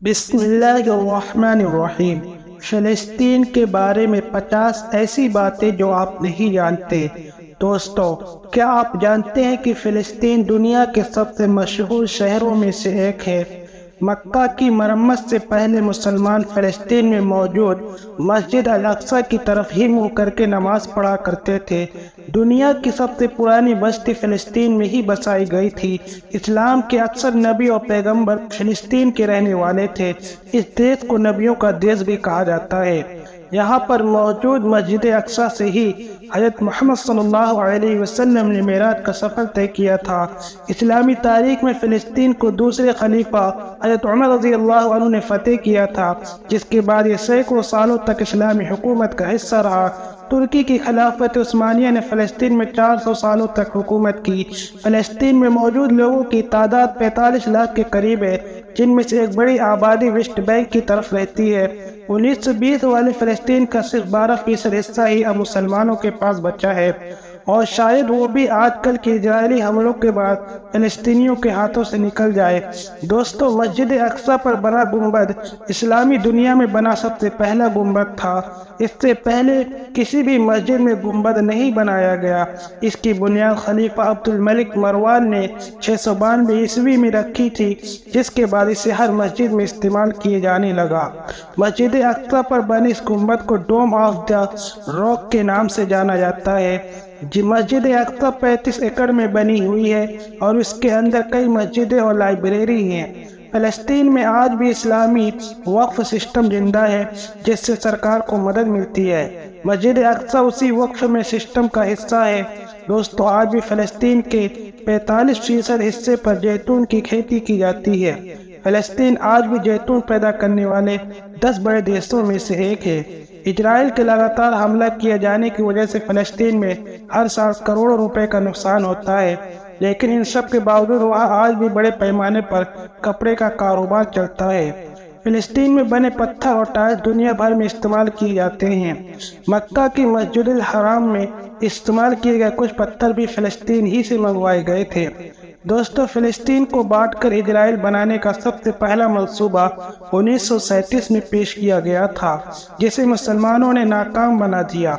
بسم اللہ الرحمن الرحیم۔ فلسطین کے بارے میں 50 ایسی باتیں جو آپ نہیں جانتے۔ دوستو، کیا آپ جانتے ہیں کہ فلسطین دنیا کے سب سے مشہور شہروں میں سے ایک ہے؟ مکہ کی مرمت سے پہلے مسلمان فلسطین میں موجود مسجد الاقصی کی طرف ہی منہ کر کے نماز پڑھا کرتے تھے۔ دنیا کی سب سے پرانی بستی فلسطین میں ہی بسائی گئی تھی۔ اسلام کے اکثر نبی اور پیغمبر فلسطین کے رہنے والے تھے۔ اس دیش کو نبیوں کا دیش بھی کہا جاتا ہے۔ یہاں پر موجود مسجد اقصی سے ہی حضرت محمد صلی اللہ علیہ وسلم نے معراج کا سفر طے کیا تھا۔ اسلامی تاریخ میں فلسطین کو دوسرے خلیفہ حضرت عمر رضی اللہ عنہ نے فتح کیا تھا، جس کے بعد یہ سینکڑوں سالوں تک اسلامی حکومت کا حصہ رہا۔ ترکی کی خلافت عثمانیہ نے فلسطین میں 400 سالوں تک حکومت کی۔ فلسطین میں موجود لوگوں کی تعداد 45 لاکھ کے قریب ہے، جن میں سے ایک بڑی آبادی ویسٹ بینک کی طرف رہتی ہے۔ 1920 والے فلسطین کا صرف 12% حصہ ہی اب مسلمانوں کے پاس بچا ہے، اور شاید وہ بھی آج کل کے اسرائیلی حملوں کے بعد فلسطینیوں کے ہاتھوں سے نکل جائے۔ دوستو، مسجد اقصی پر بنا گنبد اسلامی دنیا میں بنا سب سے پہلا گنبد تھا۔ اس سے پہلے کسی بھی مسجد میں گنبد نہیں بنایا گیا۔ اس کی بنیاد خلیفہ عبد الملک مروان نے 692 عیسوی میں رکھی تھی، جس کے بعد اسے ہر مسجد میں استعمال کیے جانے لگا۔ مسجد اقصی پر بنے اس گنبد کو ڈوم آف دا راک کے نام سے جانا جاتا ہے۔ مسجد اقصی 35 ایکڑ میں بنی ہوئی ہے، اور اس کے اندر کئی مسجدیں اور لائبریری ہیں۔ فلسطین میں آج بھی اسلامی وقف سسٹم زندہ ہے، جس سے سرکار کو مدد ملتی ہے۔ مسجد اقصی اسی وقف میں سسٹم کا حصہ ہے۔ دوستو، آج بھی فلسطین کے 45% حصے پر زیتون کی کھیتی کی جاتی ہے۔ فلسطین آج بھی زیتون پیدا کرنے والے 10 بڑے دیشوں میں سے ایک ہے۔ اسرائیل کے لگاتار حملہ کیے جانے کی وجہ سے فلسطین میں ہر سال کروڑوں روپے کا نقصان ہوتا ہے، لیکن ان سب کے باوجود وہاں آج بھی بڑے پیمانے پر کپڑے کا کاروبار چلتا ہے۔ فلسطین میں بنے پتھر اور ٹائلز دنیا بھر میں استعمال کیے جاتے ہیں۔ مکہ کی مسجد الحرام میں استعمال کیے گئے کچھ پتھر بھی فلسطین ہی سے منگوائے گئے تھے۔ دوستو، فلسطین کو بانٹ کر اسرائیل بنانے کا سب سے پہلا منصوبہ 1937 میں پیش کیا گیا تھا، جسے مسلمانوں نے ناکام بنا دیا۔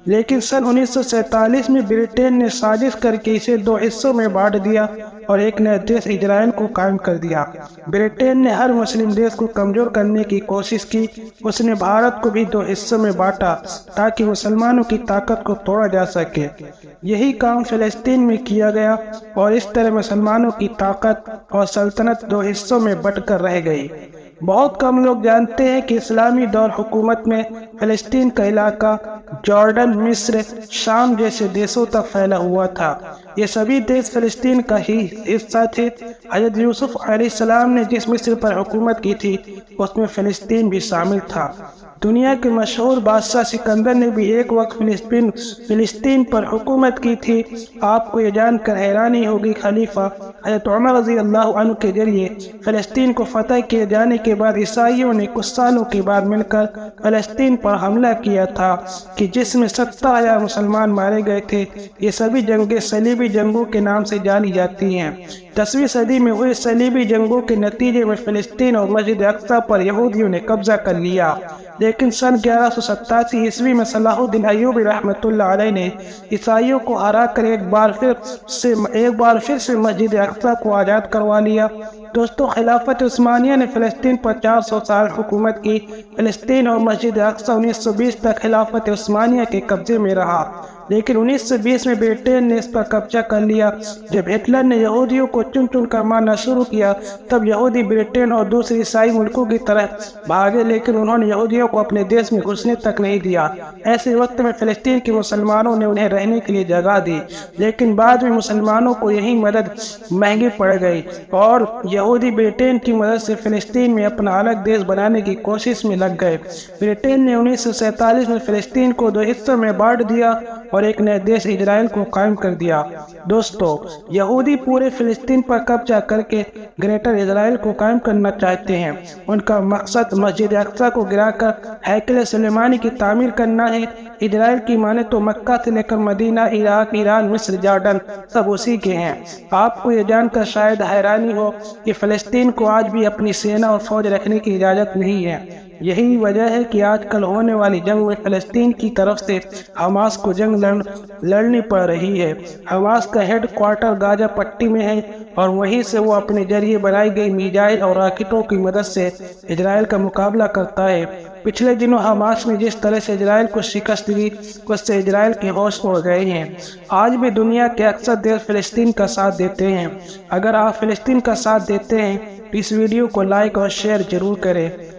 لیکن سن 1947 میں برٹین نے سازش کر کے اسے 2 حصوں میں بانٹ دیا اور ایک نئے دیش اسرائیل کو قائم کر دیا۔ برٹین نے ہر مسلم دیش کو کمزور کرنے کی کوشش کی۔ اس نے بھارت کو بھی 2 حصوں میں بانٹا تاکہ مسلمانوں کی طاقت کو توڑا جا سکے۔ یہی کام فلسطین میں کیا گیا، اور اس طرح مسلمانوں کی طاقت اور سلطنت 2 حصوں میں بٹ کر رہ گئی۔ بہت کم لوگ جانتے ہیں کہ اسلامی دور حکومت میں فلسطین کا علاقہ جارڈن، مصر، شام جیسے دیشوں تک پھیلا ہوا تھا۔ یہ سبھی دیش فلسطین کا ہی حصہ تھے۔ حضرت یوسف علیہ السلام نے جس مصر پر حکومت کی تھی، اس میں فلسطین بھی شامل تھا۔ دنیا کے مشہور بادشاہ سکندر نے بھی ایک وقت فلسطین پر حکومت کی تھی۔ آپ کو یہ جان کر حیرانی ہوگی، خلیفہ حضرت عمر رضی اللہ عنہ کے ذریعے فلسطین کو فتح کیے جانے کے بعد عیسائیوں نے کچھ سالوں کے بعد مل کر فلسطین پر حملہ کیا تھا، کہ جس میں 70,000 مسلمان مارے گئے تھے۔ یہ سبھی جنگیں صلیبی جنگوں کے نام سے جانی جاتی ہیں۔ 10ویں صدی میں ہوئے صلیبی جنگوں کے نتیجے میں فلسطین اور مسجد اقصی پر یہودیوں نے قبضہ کر لیا، لیکن سن 1187 عیسوی میں صلاح الدین ایوبی رحمۃ اللہ علیہ نے عیسائیوں کو ہرا کر ایک بار پھر سے مسجد اقصی کو آزاد کروا لیا۔ دوستو، خلافت عثمانیہ نے فلسطین پر 400 سال حکومت کی۔ فلسطین اور مسجد اقصی 1920 تک خلافت عثمانیہ کے قبضے میں رہا، لیکن 1920 میں برٹین نے اس پر قبضہ کر لیا۔ جب ہٹلر نے یہودیوں کو چن چن کر مارنا شروع کیا، تب یہودی برٹین اور دوسرے عیسائی ملکوں کی طرف بھاگے، لیکن انہوں نے یہودیوں کو اپنے دیش میں گھسنے تک نہیں دیا۔ ایسے وقت میں فلسطین کے مسلمانوں نے انہیں رہنے کے لیے جگہ دی، لیکن بعد میں مسلمانوں کو یہی مدد مہنگی پڑ گئی، اور یہودی برٹین کی مدد سے فلسطین میں اپنا الگ دیش بنانے کی کوشش میں لگ گئے۔ برٹین نے 1947 میں فلسطین کو 2 حصوں میں بانٹ دیا، اور ایک نئے دیش اسرائیل کو قائم کر دیا۔ دوستو، یہودی پورے فلسطین پر قبضہ کر کے گریٹر اسرائیل کو قائم کرنا چاہتے ہیں۔ ان کا مقصد مسجد اقصی کو گرا کر ہیکل سلیمانی کی تعمیر کرنا ہے۔ اسرائیل کی مانے تو مکہ سے لے کر مدینہ، عراق، ایران، مصر، جارڈن سب اسی کے ہیں۔ آپ کو یہ جان کر شاید حیرانی ہو کہ فلسطین کو آج بھی اپنی سینا اور فوج رکھنے کی اجازت نہیں ہے۔ یہی وجہ ہے کہ آج کل ہونے والی جنگ میں فلسطین کی طرف سے حماس کو جنگ لڑنی پڑ رہی ہے۔ حماس کا ہیڈ کوارٹر غزہ پٹی میں ہے اور وہیں سے وہ اپنے ذریعے بنائی گئی میزائل اور راکٹوں کی مدد سے اسرائیل کا مقابلہ کرتا ہے۔ پچھلے دنوں حماس نے جس طرح سے اسرائیل کو شکست دی، اس سے اسرائیل کے ہوش اڑ گئے ہیں۔ آج بھی دنیا کے اکثر دیش فلسطین کا ساتھ دیتے ہیں۔ اگر آپ فلسطین کا ساتھ دیتے ہیں تو اس ویڈیو کو لائک اور شیئر ضرور کریں۔